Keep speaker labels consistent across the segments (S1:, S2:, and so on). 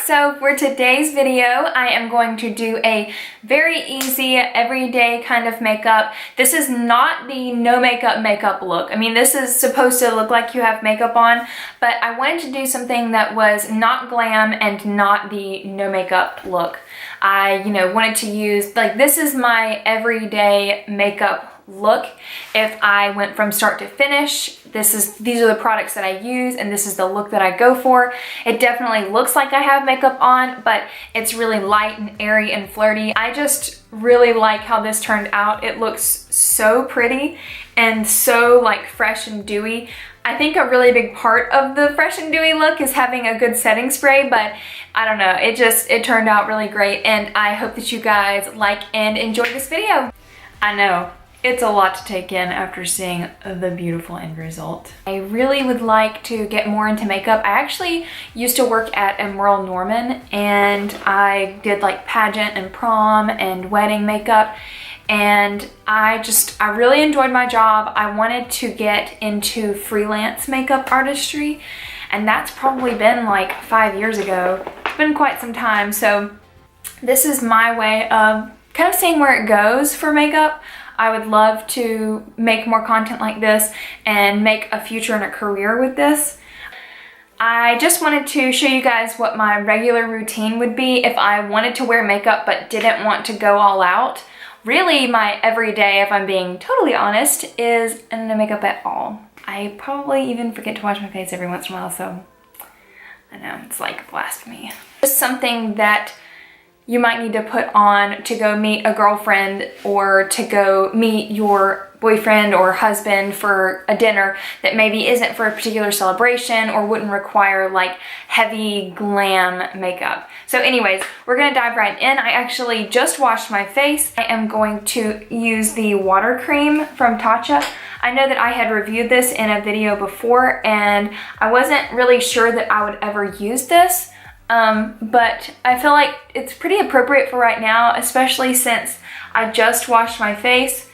S1: So for today's video, I am going to do a very easy, everyday kind of makeup. This is not the no makeup look. I mean, this is supposed to look like you have makeup on, but I wanted to do something that was not glam and not the no makeup look. I, wanted to use, like, this is my everyday makeup look. If I went from start to finish, these are the products that I use and this is the look that I go for. It definitely looks like I have makeup on, but it's really light and airy and flirty. I just really like how this turned out. It looks so pretty and so like fresh and dewy. I think a really big part of the fresh and dewy look is having a good setting spray, but I don't know, it turned out really great, and I hope that you guys like and enjoy this video. I know, it's a lot to take in after seeing the beautiful end result. I really would like to get more into makeup. I actually used to work at a Merle Norman and I did like pageant and prom and wedding makeup, and I really enjoyed my job. I wanted to get into freelance makeup artistry, and that's probably been like 5 years ago. It's been quite some time, so this is my way of kind of seeing where it goes for makeup. I would love to make more content like this and make a future and a career with this. I just wanted to show you guys what my regular routine would be if I wanted to wear makeup but didn't want to go all out. Really, my everyday, if I'm being totally honest, is no makeup at all. I probably even forget to wash my face every once in a while, so I know, it's like blasphemy. Just something that you might need to put on to go meet a girlfriend or to go meet your boyfriend or husband for a dinner that maybe isn't for a particular celebration or wouldn't require like heavy glam makeup. So anyways, we're gonna dive right in. I actually just washed my face. I am going to use the water cream from Tatcha. I know that I had reviewed this in a video before and I wasn't really sure that I would ever use this. But I feel like it's pretty appropriate for right now, especially since I just washed my face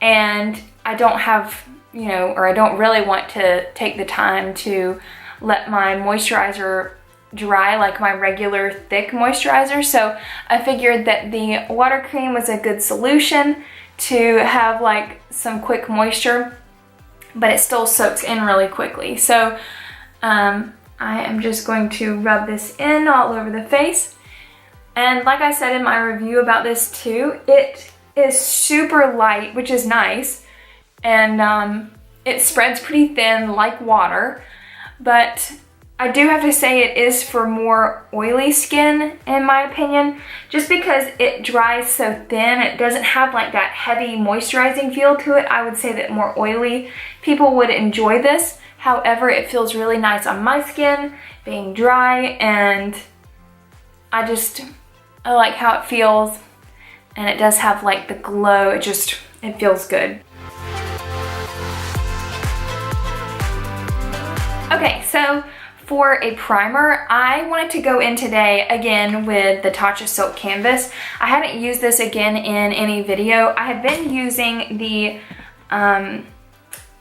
S1: and I don't have, or I don't really want to take the time to let my moisturizer dry like my regular thick moisturizer. So I figured that the water cream was a good solution to have like some quick moisture, but it still soaks in really quickly. So, I am just going to rub this in all over the face. And like I said in my review about this too, it is super light, which is nice. And it spreads pretty thin like water. But I do have to say it is for more oily skin, in my opinion. Just because it dries so thin, it doesn't have like that heavy moisturizing feel to it. I would say that more oily people would enjoy this. However, it feels really nice on my skin, being dry, and I like how it feels, and it does have like the glow. It feels good. Okay, so for a primer, I wanted to go in today again with the Tatcha Silk Canvas. I haven't used this again in any video. I have been using the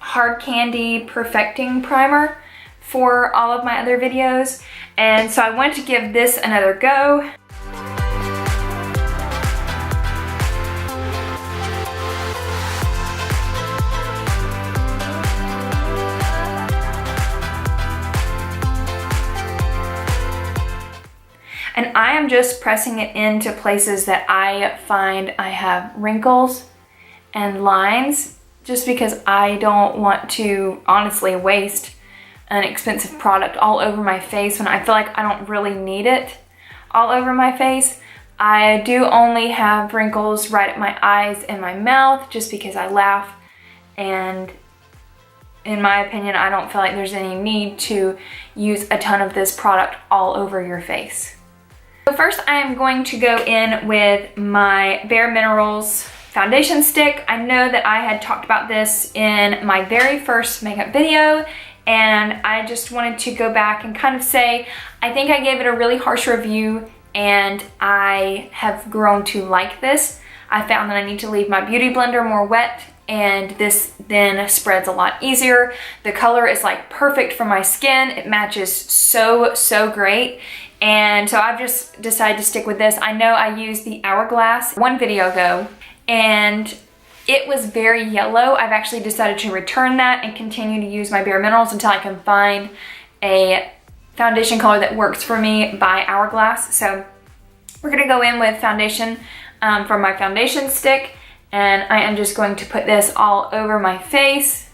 S1: Hard Candy Perfecting Primer for all of my other videos, and so I wanted to give this another go. And I am just pressing it into places that I find I have wrinkles and lines, just because I don't want to honestly waste an expensive product all over my face when I feel like I don't really need it all over my face. I do only have wrinkles right at my eyes and my mouth just because I laugh, and in my opinion, I don't feel like there's any need to use a ton of this product all over your face. So first I am going to go in with my Bare Minerals foundation stick. I know that I had talked about this in my very first makeup video, and I just wanted to go back and kind of say, I think I gave it a really harsh review and I have grown to like this. I found that I need to leave my beauty blender more wet and this then spreads a lot easier. The color is like perfect for my skin. It matches so great. And so I've just decided to stick with this. I know I used the Hourglass one video ago and it was very yellow. I've actually decided to return that and continue to use my Bare Minerals until I can find a foundation color that works for me by Hourglass. So we're gonna go in with foundation from my foundation stick, and I am just going to put this all over my face.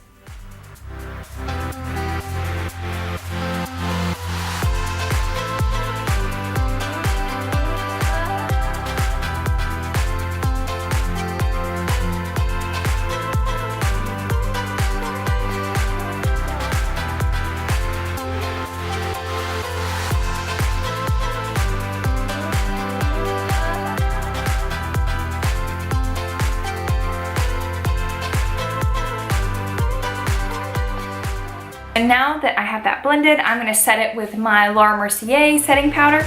S1: And now that I have that blended, I'm gonna set it with my Laura Mercier setting powder.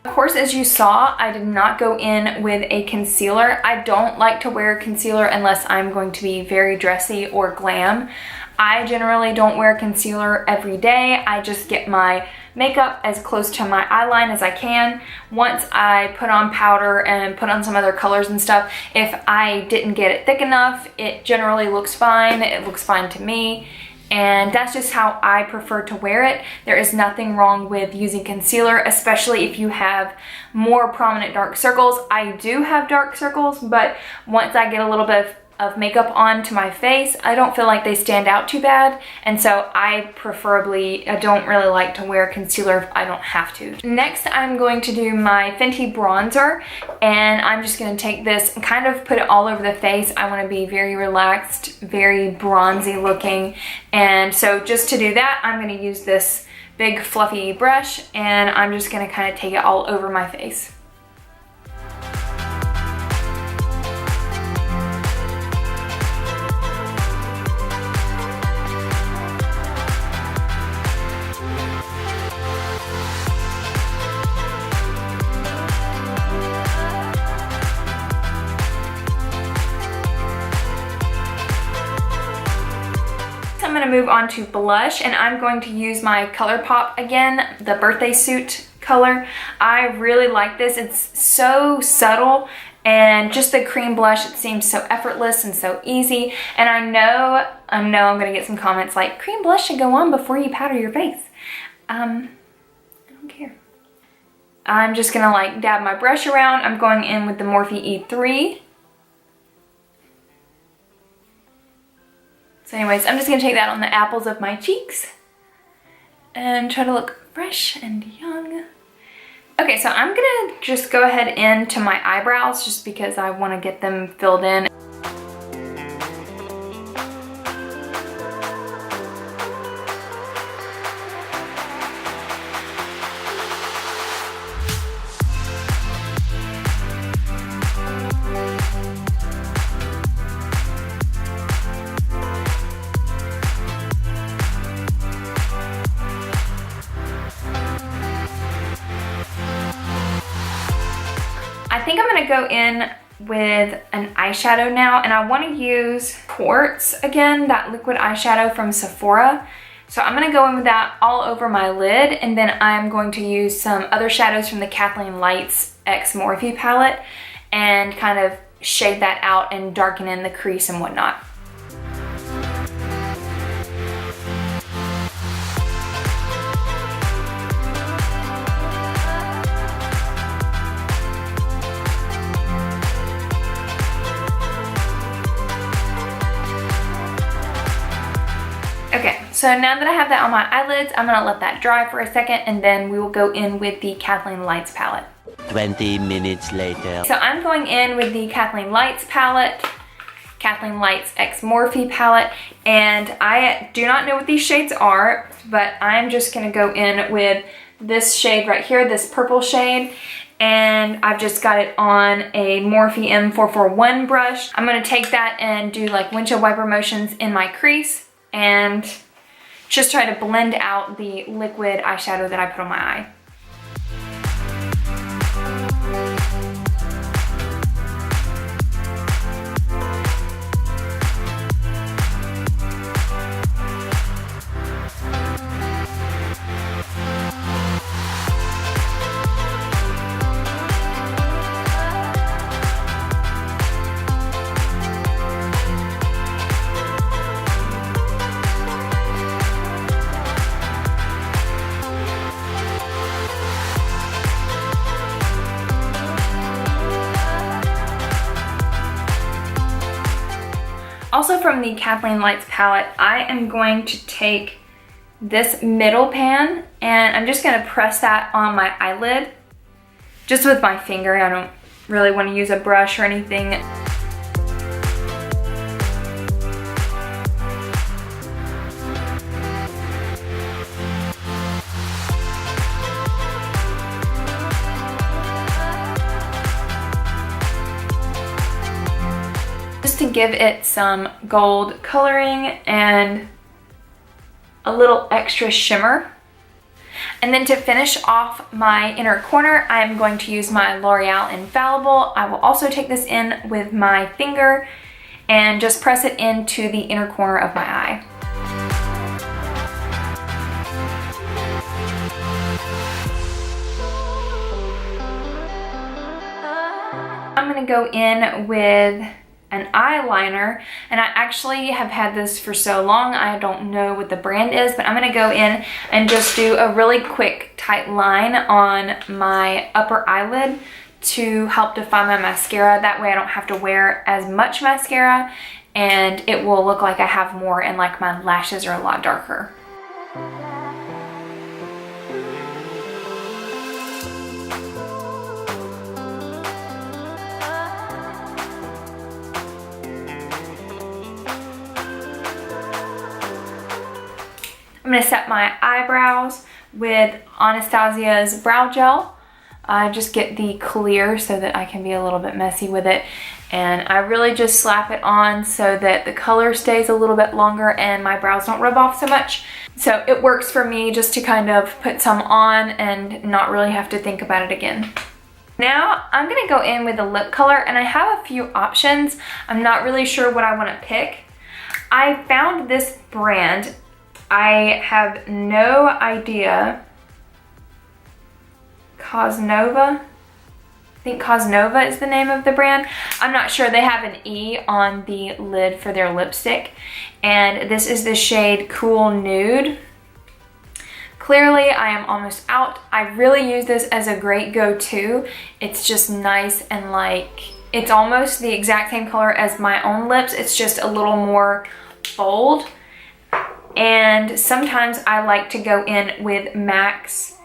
S1: Of course, as you saw, I did not go in with a concealer. I don't like to wear concealer unless I'm going to be very dressy or glam. I generally don't wear concealer every day. I just get my makeup as close to my eye line as I can. Once I put on powder and put on some other colors and stuff, if I didn't get it thick enough, it generally looks fine. It looks fine to me. And that's just how I prefer to wear it. There is nothing wrong with using concealer, especially if you have more prominent dark circles. I do have dark circles, but once I get a little bit of makeup onto my face, I don't feel like they stand out too bad. And so I don't really like to wear concealer if I don't have to. Next, I'm going to do my Fenty bronzer, and I'm just gonna take this and kind of put it all over the face. I wanna be very relaxed, very bronzy looking. And so just to do that, I'm gonna use this big fluffy brush, and I'm just gonna kind of take it all over my face. I'm gonna move on to blush, and I'm going to use my ColourPop again, the Birthday Suit color. I really like this. It's so subtle, and just the cream blush, it seems so effortless and so easy. And I know I'm gonna get some comments like, cream blush should go on before you powder your face. I don't care. I'm just gonna like dab my brush around. I'm going in with the Morphe E3. So anyways, I'm just gonna take that on the apples of my cheeks and try to look fresh and young. Okay, so I'm gonna just go ahead into my eyebrows just because I wanna get them filled in. I think I'm gonna go in with an eyeshadow now, and I wanna use Quartz again, that liquid eyeshadow from Sephora. So I'm gonna go in with that all over my lid, and then I'm going to use some other shadows from the Kathleen Lights X Morphe palette and kind of shade that out and darken in the crease and whatnot. Okay, so now that I have that on my eyelids, I'm gonna let that dry for a second, and then we will go in with the Kathleen Lights palette.
S2: 20 minutes later.
S1: So I'm going in with the Kathleen Lights palette, Kathleen Lights X Morphe palette, and I do not know what these shades are, but I'm just gonna go in with this shade right here, this purple shade, and I've just got it on a Morphe M441 brush. I'm gonna take that and do like windshield wiper motions in my crease and just try to blend out the liquid eyeshadow that I put on my eye. Also from the Kathleen Lights palette, I am going to take this middle pan and I'm just gonna press that on my eyelid, just with my finger. I don't really want to use a brush or anything. Just to give it some gold coloring and a little extra shimmer. And then to finish off my inner corner, I'm going to use my L'Oreal Infallible. I will also take this in with my finger and just press it into the inner corner of my eye. I'm gonna go in with an eyeliner, and I actually have had this for so long I don't know what the brand is, but I'm gonna go in and just do a really quick tight line on my upper eyelid to help define my mascara. That way I don't have to wear as much mascara and it will look like I have more and like my lashes are a lot darker. I'm gonna set my eyebrows with Anastasia's brow gel. I just get the clear so that I can be a little bit messy with it. And I really just slap it on so that the color stays a little bit longer and my brows don't rub off so much. So it works for me just to kind of put some on and not really have to think about it again. Now I'm gonna go in with a lip color, and I have a few options. I'm not really sure what I wanna pick. I found this brand. I have no idea. Cosnova? I think Cosnova is the name of the brand. I'm not sure. They have an E on the lid for their lipstick. And this is the shade Cool Nude. Clearly, I am almost out. I really use this as a great go-to. It's just nice and like, it's almost the exact same color as my own lips. It's just a little more bold. And sometimes I like to go in with MAC's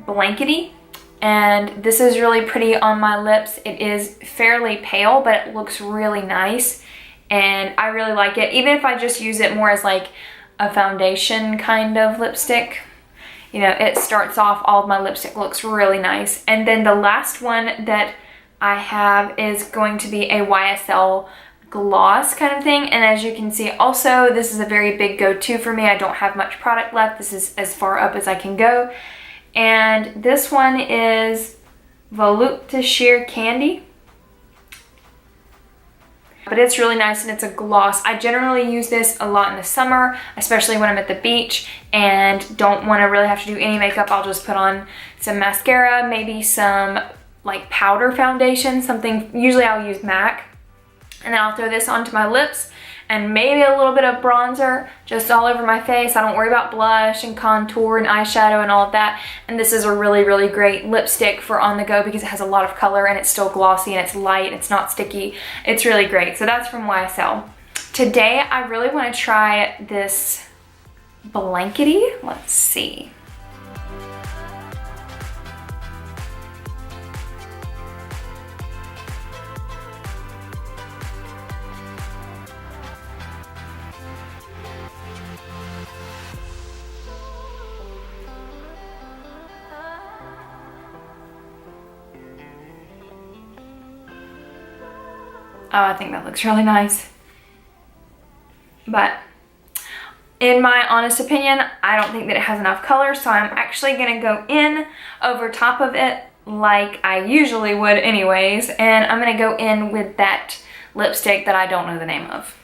S1: Blankety, and this is really pretty on my lips. It is fairly pale, but it looks really nice, and I really like it. Even if I just use it more as like a foundation kind of lipstick, you know, it starts off, all of my lipstick looks really nice. And then the last one that I have is going to be a YSL gloss kind of thing, and as you can see also, this is a very big go-to for me. I don't have much product left. This is as far up as I can go. And this one is Volupte Sheer Candy, but it's really nice and it's a gloss. I generally use this a lot in the summer, especially when I'm at the beach and don't want to really have to do any makeup. I'll just put on some mascara, maybe some like powder foundation, something. Usually I'll use MAC. And then I'll throw this onto my lips and maybe a little bit of bronzer just all over my face. I don't worry about blush and contour and eyeshadow and all of that. And this is a really, really great lipstick for on the go because it has a lot of color and it's still glossy and it's light, it's not sticky. It's really great. So that's from YSL. Today, I really want to try this Blankety. Let's see. Oh, I think that looks really nice. But in my honest opinion, I don't think that it has enough color, so I'm actually gonna go in over top of it like I usually would anyways, and I'm gonna go in with that lipstick that I don't know the name of.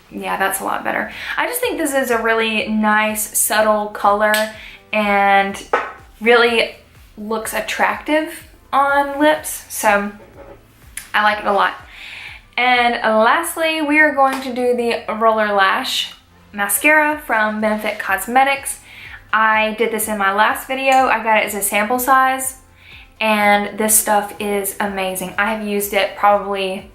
S1: Yeah, that's a lot better. I just think this is a really nice, subtle color and really looks attractive on lips, so I like it a lot. And lastly, we are going to do the Roller Lash Mascara from Benefit Cosmetics. I did this in my last video. I got it as a sample size, and this stuff is amazing. I have used it probably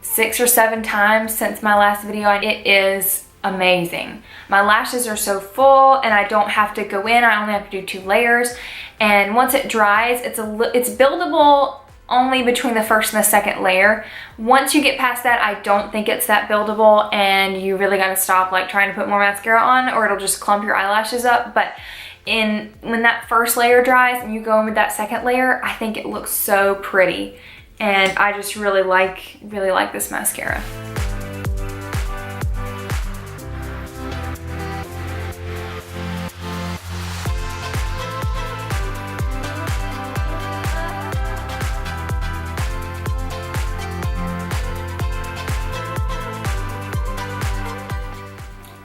S1: 6 or 7 times since my last video, and it is amazing. My lashes are so full and I don't have to go in. I only have to do 2 layers, and once it dries, it's buildable only between the first and the second layer. Once you get past that, I don't think it's that buildable, and you really gotta stop like trying to put more mascara on, or it'll just clump your eyelashes up. But when that first layer dries and you go in with that second layer, I think it looks so pretty. And I just really like this mascara.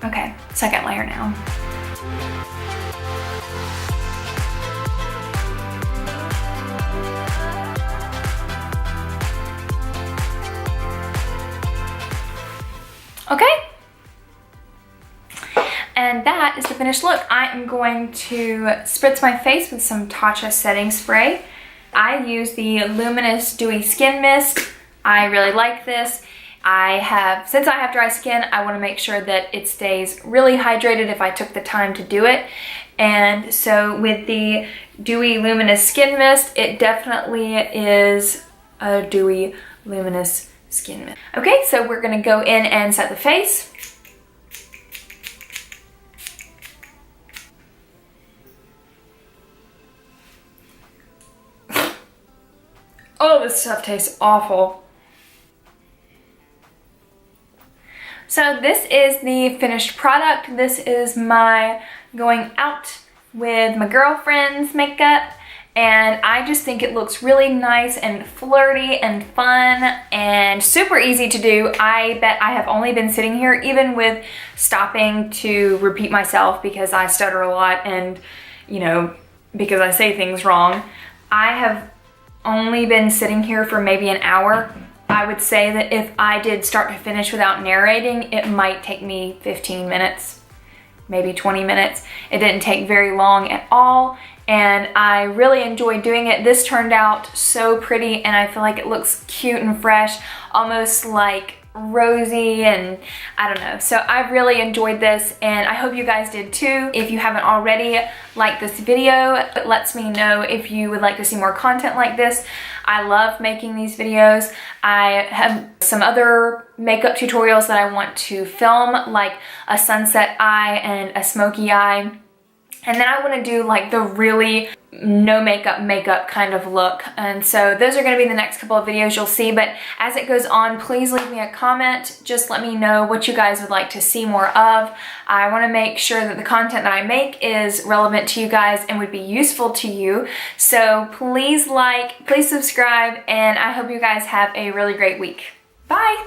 S1: Okay, second layer now. Okay, and that is the finished look. I am going to spritz my face with some Tatcha setting spray. I use the Luminous Dewy Skin Mist. I really like this. Since I have dry skin, I want to make sure that it stays really hydrated if I took the time to do it. And so with the Dewy Luminous Skin Mist, it definitely is a dewy, luminous skin mist. Okay, so we're gonna go in and set the face. Oh, this stuff tastes awful. So this is the finished product. This is my going out with my girlfriend's makeup. And I just think it looks really nice and flirty and fun and super easy to do. I bet I have only been sitting here, even with stopping to repeat myself because I stutter a lot and, you know, because I say things wrong. I have only been sitting here for maybe an hour. I would say that if I did start to finish without narrating, it might take me 15 minutes, maybe 20 minutes. It didn't take very long at all. And I really enjoyed doing it. This turned out so pretty, and I feel like it looks cute and fresh, almost like rosy, and I don't know. So I really enjoyed this, and I hope you guys did too. If you haven't already, like this video. It lets me know if you would like to see more content like this. I love making these videos. I have some other makeup tutorials that I want to film, like a sunset eye and a smoky eye. And then I want to do like the really no makeup kind of look. And so those are going to be the next couple of videos you'll see. But as it goes on, please leave me a comment. Just let me know what you guys would like to see more of. I want to make sure that the content that I make is relevant to you guys and would be useful to you. So please like, please subscribe, and I hope you guys have a really great week. Bye!